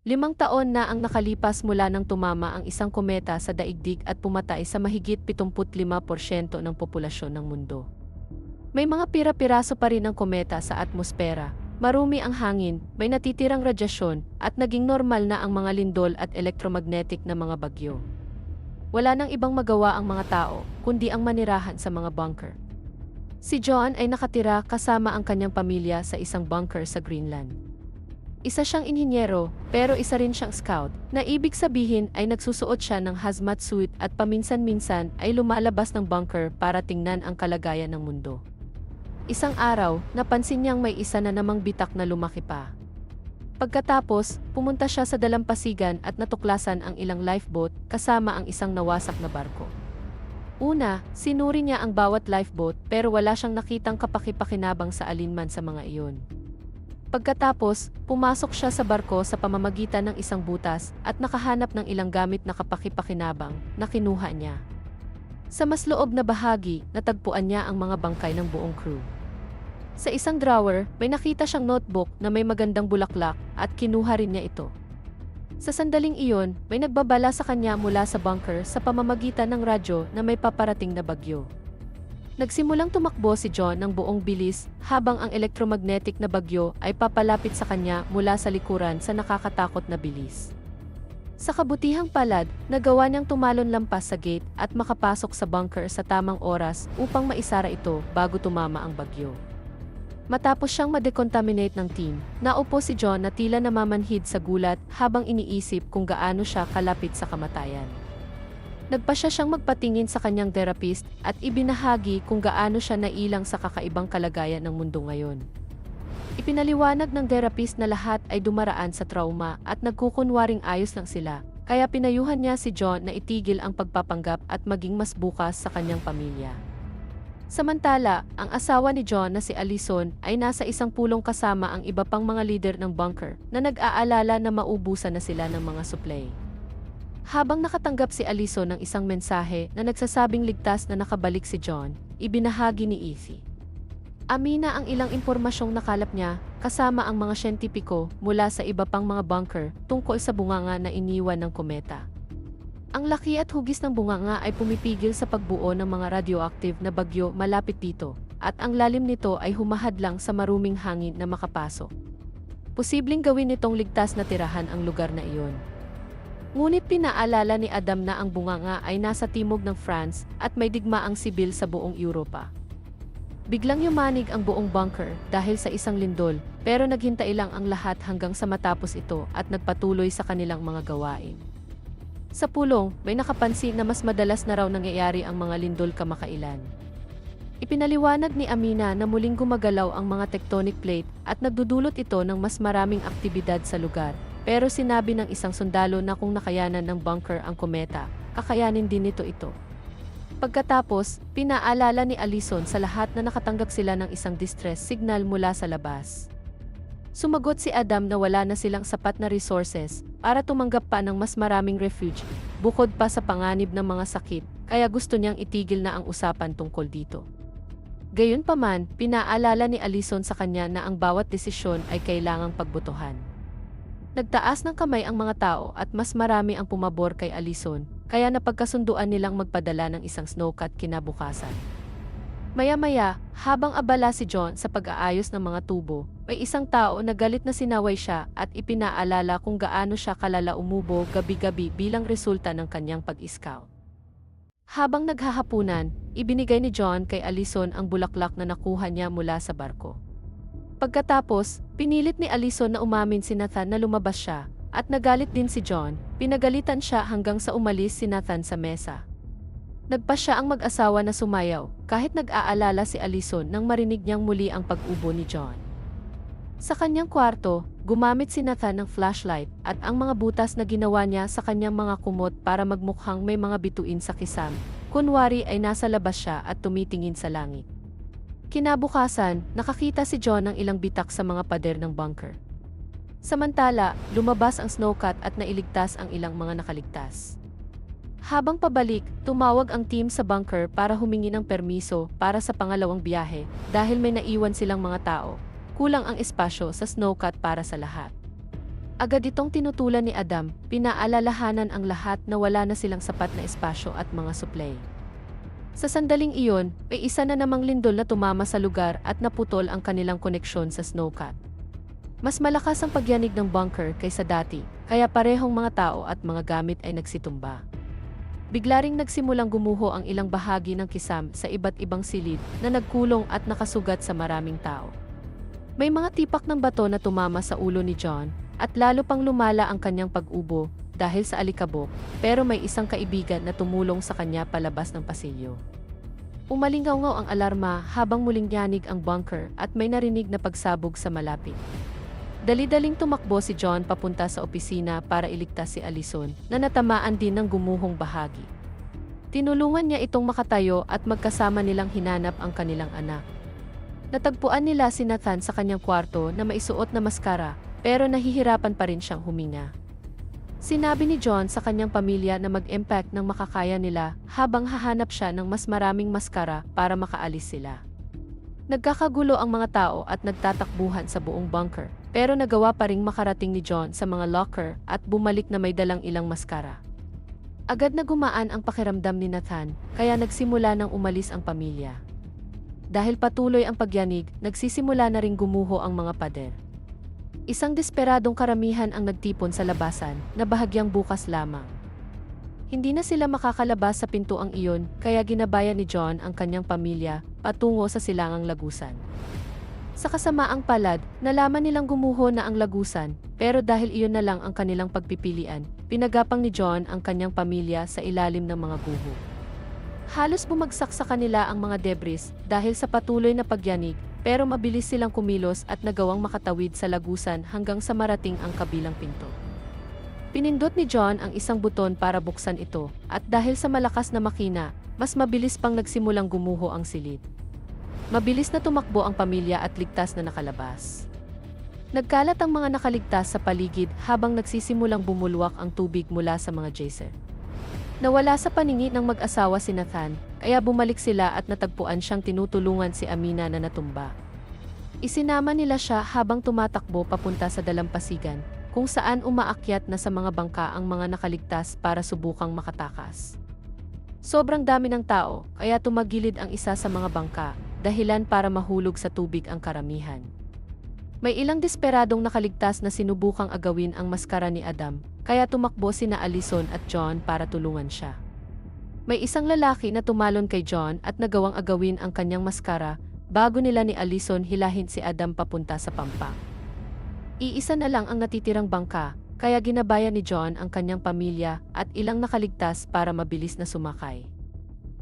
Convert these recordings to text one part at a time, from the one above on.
5 taon na ang nakalipas mula nang tumama ang isang kometa sa daigdig at pumatay sa mahigit 75% ng populasyon ng mundo. May mga pira-piraso pa rin ng kometa sa atmosfera, marumi ang hangin, may natitirang radyasyon, at naging normal na ang mga lindol at electromagnetic na mga bagyo. Wala nang ibang magawa ang mga tao, kundi ang manirahan sa mga bunker. Si John ay nakatira kasama ang kanyang pamilya sa isang bunker sa Greenland. Isa siyang inhinyero, pero isa rin siyang scout, na ibig sabihin ay nagsusuot siya ng hazmat suit at paminsan-minsan ay lumalabas ng bunker para tingnan ang kalagayan ng mundo. Isang araw, napansin niyang may isa na namang bitak na lumaki pa. Pagkatapos, pumunta siya sa dalampasigan at natuklasan ang ilang lifeboat kasama ang isang nawasak na barko. Una, sinuri niya ang bawat lifeboat pero wala siyang nakitang kapaki-pakinabang sa alinman sa mga iyon. Pagkatapos, pumasok siya sa barko sa pamamagitan ng isang butas at nakahanap ng ilang gamit na kapaki-pakinabang na kinuha niya. Sa mas loob na bahagi, natagpuan niya ang mga bangkay ng buong crew. Sa isang drawer, may nakita siyang notebook na may magandang bulaklak at kinuha rin niya ito. Sa sandaling iyon, may nagbabala sa kanya mula sa bunker sa pamamagitan ng radyo na may paparating na bagyo. Nagsimulang tumakbo si John ng buong bilis habang ang electromagnetic na bagyo ay papalapit sa kanya mula sa likuran sa nakakatakot na bilis. Sa kabutihang palad, nagawa niyang tumalon lampas sa gate at makapasok sa bunker sa tamang oras upang maisara ito bago tumama ang bagyo. Matapos siyang ma-decontaminate ng team, naupo si John na tila namamanhid sa gulat habang iniisip kung gaano siya kalapit sa kamatayan. Nagpasya siyang magpatingin sa kanyang therapist at ibinahagi kung gaano siya nailang sa kakaibang kalagayan ng mundo ngayon. Ipinaliwanag ng therapist na lahat ay dumaraan sa trauma at nagkukunwaring ayos lang sila, kaya pinayuhan niya si John na itigil ang pagpapanggap at maging mas bukas sa kanyang pamilya. Samantala, ang asawa ni John na si Allison ay nasa isang pulong kasama ang iba pang mga leader ng bunker na nag-aalala na maubusan na sila ng mga supply. Habang nakatanggap si Allison ng isang mensahe na nagsasabing ligtas na nakabalik si John, ibinahagi ni Effie. Amina ang ilang impormasyong nakalap niya kasama ang mga siyentipiko mula sa iba pang mga bunker tungkol sa bunganga na iniwan ng kometa. Ang laki at hugis ng bunganga ay pumipigil sa pagbuo ng mga radioactive na bagyo malapit dito, at ang lalim nito ay humahadlang sa maruming hangin na makapasok. Posibleng gawin nitong ligtas na tirahan ang lugar na iyon. Ngunit pinaalala ni Adam na ang bunganga ay nasa timog ng France at may digmaang sibil sa buong Europa. Biglang yumanig ang buong bunker dahil sa isang lindol, pero naghintay lang ang lahat hanggang sa matapos ito at nagpatuloy sa kanilang mga gawain. Sa pulong, may nakapansin na mas madalas na raw nangyayari ang mga lindol kamakailan. Ipinaliwanag ni Amina na muling gumagalaw ang mga tectonic plate at nagdudulot ito ng mas maraming aktibidad sa lugar. Pero sinabi ng isang sundalo na kung nakayanan ng bunker ang kometa, kakayanin din ito. Pagkatapos, pinaalala ni Allison sa lahat na nakatanggap sila ng isang distress signal mula sa labas. Sumagot si Adam na wala na silang sapat na resources para tumanggap pa ng mas maraming refuge, bukod pa sa panganib ng mga sakit, kaya gusto niyang itigil na ang usapan tungkol dito. Gayunpaman, pinaalala ni Allison sa kanya na ang bawat desisyon ay kailangang pagbotohan. Nagtaas ng kamay ang mga tao at mas marami ang pumabor kay Allison, kaya napagkasunduan nilang magpadala ng isang snowcat kinabukasan. Maya-maya, habang abala si John sa pag-aayos ng mga tubo, may isang tao na galit na sinaway siya at ipinaalala kung gaano siya kalala umubo gabi-gabi bilang resulta ng kanyang pag-scout. Habang naghahapunan, ibinigay ni John kay Allison ang bulaklak na nakuha niya mula sa barko. Pagkatapos, pinilit ni Allison na umamin si Nathan na lumabas siya, at nagalit din si John, pinagalitan siya hanggang sa umalis si Nathan sa mesa. Nagpasya ang mag-asawa na sumayaw, kahit nag-aalala si Allison nang marinig niyang muli ang pag-ubo ni John. Sa kanyang kwarto, gumamit si Nathan ng flashlight at ang mga butas na ginawa niya sa kanyang mga kumot para magmukhang may mga bituin sa kisam, kunwari ay nasa labas siya at tumitingin sa langit. Kinabukasan, nakakita si John ng ilang bitak sa mga pader ng bunker. Samantala, lumabas ang snowcat at nailigtas ang ilang mga nakaligtas. Habang pabalik, tumawag ang team sa bunker para humingi ng permiso para sa pangalawang biyahe dahil may naiwan silang mga tao. Kulang ang espasyo sa snowcat para sa lahat. Agad itong tinutulan ni Adam, pinaalalahanan ang lahat na wala na silang sapat na espasyo at mga supply. Sa sandaling iyon, may isa na namang lindol na tumama sa lugar at naputol ang kanilang koneksyon sa snowcat. Mas malakas ang pagyanig ng bunker kaysa dati, kaya parehong mga tao at mga gamit ay nagsitumba. Bigla ring nagsimulang gumuho ang ilang bahagi ng kisam sa iba't ibang silid na nagkulong at nakasugat sa maraming tao. May mga tipak ng bato na tumama sa ulo ni John at lalo pang lumala ang kanyang pag-ubo dahil sa alikabok, pero may isang kaibigan na tumulong sa kanya palabas ng pasilyo. Umalingaw-ngaw ang alarma habang muling yanig ang bunker at may narinig na pagsabog sa malapit. Dali-daling tumakbo si John papunta sa opisina para iligtas si Allison na natamaan din ng gumuhong bahagi. Tinulungan niya itong makatayo at magkasama nilang hinanap ang kanilang anak. Natagpuan nila si Nathan sa kanyang kwarto na maisuot na maskara, pero nahihirapan pa rin siyang huminga. Sinabi ni John sa kanyang pamilya na mag-impact ng makakaya nila habang hahanap siya ng mas maraming maskara para makaalis sila. Nagkakagulo ang mga tao at nagtatakbuhan sa buong bunker, pero nagawa pa ring makarating ni John sa mga locker at bumalik na may dalang ilang maskara. Agad na gumaan ang pakiramdam ni Nathan, kaya nagsimula nang umalis ang pamilya. Dahil patuloy ang pagyanig, nagsisimula na ring gumuho ang mga pader. Isang desperadong karamihan ang nagtipon sa labasan na bahagyang bukas lamang. Hindi na sila makakalabas sa pintuang iyon, kaya ginabayan ni John ang kanyang pamilya patungo sa silangang lagusan. Sa kasamaang palad, nalaman nilang gumuho na ang lagusan, pero dahil iyon na lang ang kanilang pagpipilian, pinagapang ni John ang kanyang pamilya sa ilalim ng mga guho. Halos bumagsak sa kanila ang mga debris dahil sa patuloy na pagyanig, pero mabilis silang kumilos at nagawang makatawid sa lagusan hanggang sa marating ang kabilang pinto. Pinindot ni John ang isang buton para buksan ito, at dahil sa malakas na makina, mas mabilis pang nagsimulang gumuho ang silid. Mabilis na tumakbo ang pamilya at ligtas na nakalabas. Nagkalat ang mga nakaligtas sa paligid habang nagsisimulang bumulwak ang tubig mula sa mga geyser. Nawala sa paningin ng mag-asawa si Nathan, kaya bumalik sila at natagpuan siyang tinutulungan si Amina na natumba. Isinama nila siya habang tumatakbo papunta sa dalampasigan, kung saan umaakyat na sa mga bangka ang mga nakaligtas para subukang makatakas. Sobrang dami ng tao, kaya tumagilid ang isa sa mga bangka, dahilan para mahulog sa tubig ang karamihan. May ilang desperadong nakaligtas na sinubukang agawin ang maskara ni Adam, kaya tumakbo sina Allison at John para tulungan siya. May isang lalaki na tumalon kay John at nagawang agawin ang kanyang maskara bago nila ni Allison hilahin si Adam papunta sa pampang. Iisa na lang ang natitirang bangka, kaya ginabayan ni John ang kanyang pamilya at ilang nakaligtas para mabilis na sumakay.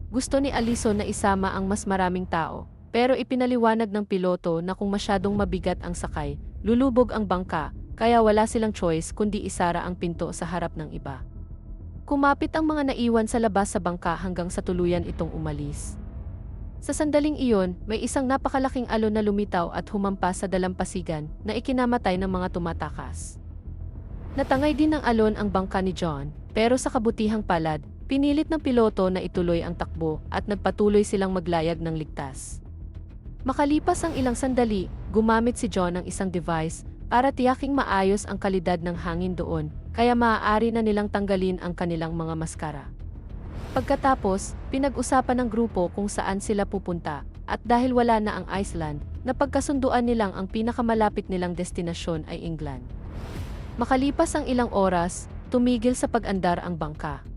Gusto ni Allison na isama ang mas maraming tao, pero ipinaliwanag ng piloto na kung masyadong mabigat ang sakay, lulubog ang bangka, kaya wala silang choice kundi isara ang pinto sa harap ng iba. Kumapit ang mga naiwan sa labas sa bangka hanggang sa tuluyan itong umalis. Sa sandaling iyon, may isang napakalaking alon na lumitaw at humampas sa dalampasigan na ikinamatay ng mga tumatakas. Natangay din ng alon ang bangka ni John, pero sa kabutihang palad, pinilit ng piloto na ituloy ang takbo at nagpatuloy silang maglayag ng ligtas. Makalipas ang ilang sandali, gumamit si John ng isang device para tiyaking maayos ang kalidad ng hangin doon, kaya maaari na nilang tanggalin ang kanilang mga maskara. Pagkatapos, pinag-usapan ng grupo kung saan sila pupunta, at dahil wala na ang Iceland, napagkasunduan nilang ang pinakamalapit nilang destinasyon ay England. Makalipas ang ilang oras, tumigil sa pag-andar ang bangka.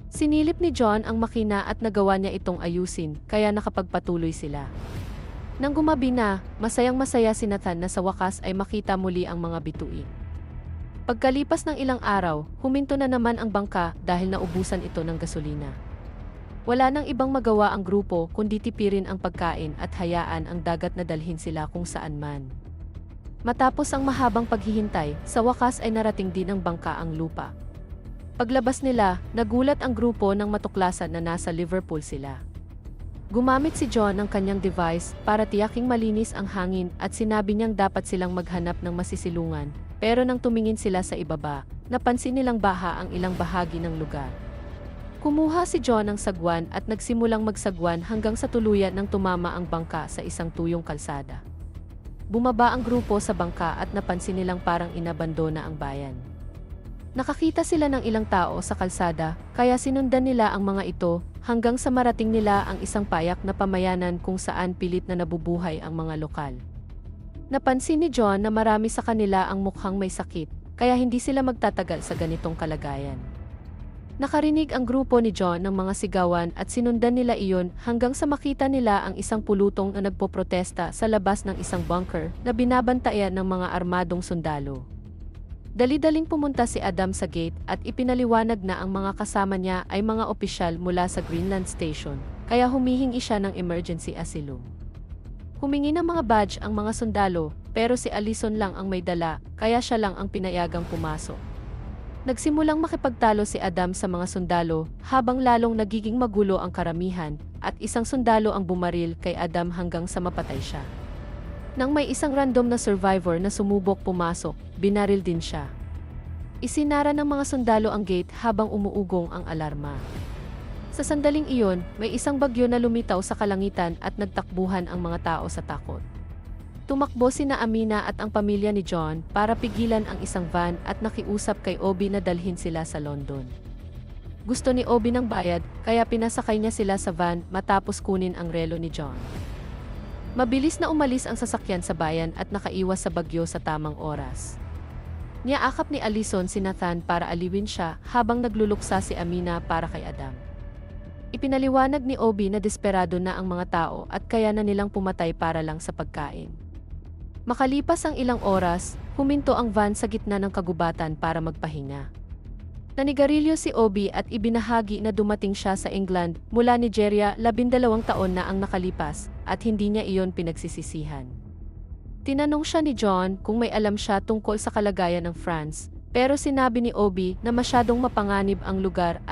Sinilip ni John ang makina at nagawa niya itong ayusin, kaya nakapagpatuloy sila. Nang gumabi na, masayang-masaya si Nathan na sa wakas ay makita muli ang mga bituin. Pagkalipas ng ilang araw, huminto na naman ang bangka dahil naubusan ito ng gasolina. Wala nang ibang magawa ang grupo kundi tipirin ang pagkain at hayaan ang dagat na dalhin sila kung saan man. Matapos ang mahabang paghihintay, sa wakas ay narating din ng bangka ang lupa. Paglabas nila, nagulat ang grupo nang matuklasan na nasa Liverpool sila. Gumamit si John ng kanyang device para tiyaking malinis ang hangin at sinabi niyang dapat silang maghanap ng masisilungan, pero nang tumingin sila sa ibaba, napansin nilang baha ang ilang bahagi ng lugar. Kumuha si John ng sagwan at nagsimulang magsagwan hanggang sa tuluyan ng tumama ang bangka sa isang tuyong kalsada. bumaba ang grupo sa bangka at napansin nilang parang inabandona ang bayan. Nakakita sila ng ilang tao sa kalsada, kaya sinundan nila ang mga ito hanggang sa marating nila ang isang payak na pamayanan kung saan pilit na nabubuhay ang mga lokal. Napansin ni John na marami sa kanila ang mukhang may sakit, kaya hindi sila magtatagal sa ganitong kalagayan. Nakarinig ang grupo ni John ng mga sigawan at sinundan nila iyon hanggang sa makita nila ang isang pulutong na nagpoprotesta sa labas ng isang bunker na binabantayan ng mga armadong sundalo. Dali-daling pumunta si Adam sa gate at ipinaliwanag na ang mga kasama niya ay mga opisyal mula sa Greenland Station, kaya humihingi siya ng emergency asylum. Humingi ng mga badge ang mga sundalo, pero si Allison lang ang may dala, kaya siya lang ang pinayagang pumasok. Nagsimulang makipagtalo si Adam sa mga sundalo, habang lalong nagiging magulo ang karamihan, at isang sundalo ang bumaril kay Adam hanggang sa mapatay siya. Nang may isang random na survivor na sumubok pumasok, binaril din siya. Isinara ng mga sundalo ang gate habang umuugong ang alarma. Sa sandaling iyon, may isang bagyo na lumitaw sa kalangitan at nagtakbuhan ang mga tao sa takot. Tumakbo sina Amina at ang pamilya ni John para pigilan ang isang van at nakiusap kay Obi na dalhin sila sa London. Gusto ni Obi ng bayad, kaya pinasakay niya sila sa van matapos kunin ang relo ni John. Mabilis na umalis ang sasakyan sa bayan at nakaiwas sa bagyo sa tamang oras. Niyaakap ni Allison si Nathan para aliwin siya habang nagluluksa si Amina para kay Adam. Ipinaliwanag ni Obi na desperado na ang mga tao at kaya na nilang pumatay para lang sa pagkain. Makalipas ang ilang oras, huminto ang van sa gitna ng kagubatan para magpahinga. Nanigarilyo si Obi at ibinahagi na dumating siya sa England mula Nigeria 12 taon na ang nakalipas at hindi niya iyon pinagsisisihan. Tinanong siya ni John kung may alam siya tungkol sa kalagayan ng France, pero sinabi ni Obi na masyadong mapanganib ang lugar